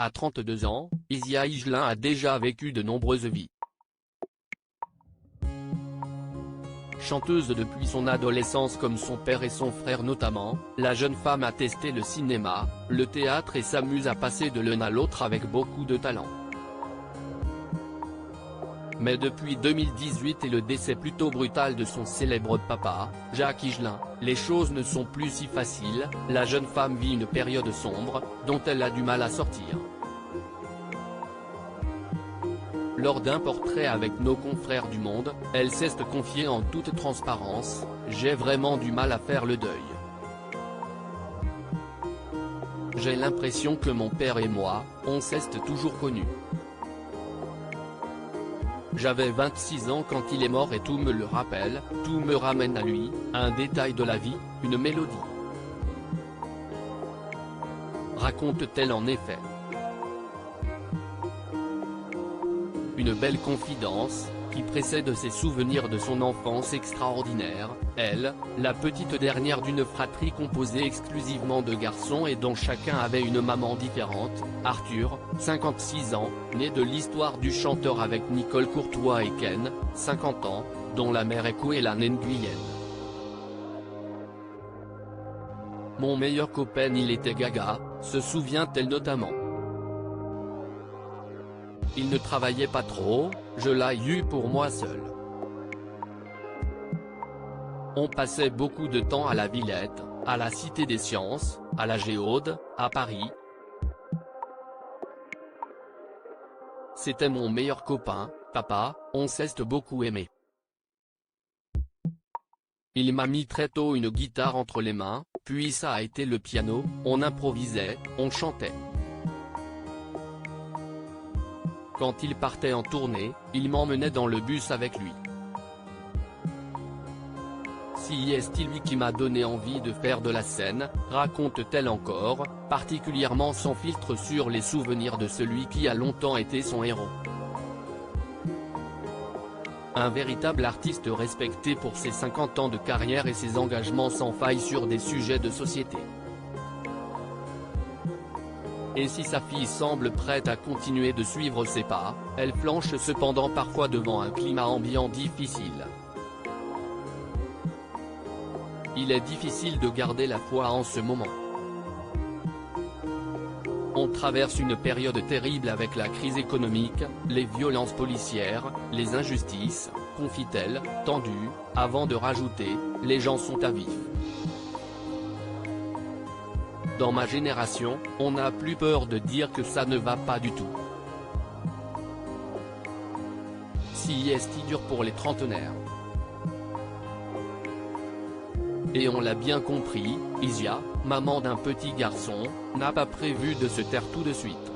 À 32 ans, Isia Higelin a déjà vécu de nombreuses vies. Chanteuse depuis son adolescence comme son père et son frère notamment, la jeune femme a testé le cinéma, le théâtre et s'amuse à passer de l'un à l'autre avec beaucoup de talent. Mais depuis 2018 et le décès plutôt brutal de son célèbre papa, Jacques Higelin, les choses ne sont plus si faciles, la jeune femme vit une période sombre, dont elle a du mal à sortir. Lors d'un portrait avec nos confrères du Monde, elle s'est confiée en toute transparence: « J'ai vraiment du mal à faire le deuil. J'ai l'impression que mon père et moi, on s'est toujours connus. J'avais 26 ans quand il est mort et tout me le rappelle, tout me ramène à lui, un détail de la vie, une mélodie. » Raconte-t-elle en effet. Une belle confidence, qui précède ses souvenirs de son enfance extraordinaire, elle, la petite dernière d'une fratrie composée exclusivement de garçons et dont chacun avait une maman différente, Arthur, 56 ans, né de l'histoire du chanteur avec Nicole Courtois et Ken, 50 ans, dont la mère est Kouélane Nguyen. Mon meilleur copain il était gaga, se souvient-elle notamment. Il ne travaillait pas trop, je l'ai eu pour moi seul. On passait beaucoup de temps à la Villette, à la Cité des Sciences, à la Géaude, à Paris. C'était mon meilleur copain, papa, on s'est beaucoup aimé. Il m'a mis très tôt une guitare entre les mains, puis ça a été le piano, on improvisait, on chantait. Quand il partait en tournée, il m'emmenait dans le bus avec lui. C'est lui qui m'a donné envie de faire de la scène, raconte-t-elle encore, particulièrement sans filtre sur les souvenirs de celui qui a longtemps été son héros. Un véritable artiste respecté pour ses 50 ans de carrière et ses engagements sans faille sur des sujets de société. Et si sa fille semble prête à continuer de suivre ses pas, elle flanche cependant parfois devant un climat ambiant difficile. Il est difficile de garder la foi en ce moment. On traverse une période terrible avec la crise économique, les violences policières, les injustices, confie-t-elle, tendues, avant de rajouter, les gens sont à vif. Dans ma génération, on n'a plus peur de dire que ça ne va pas du tout. C'est dur pour les trentenaires. Et on l'a bien compris, Isia, maman d'un petit garçon, n'a pas prévu de se taire tout de suite.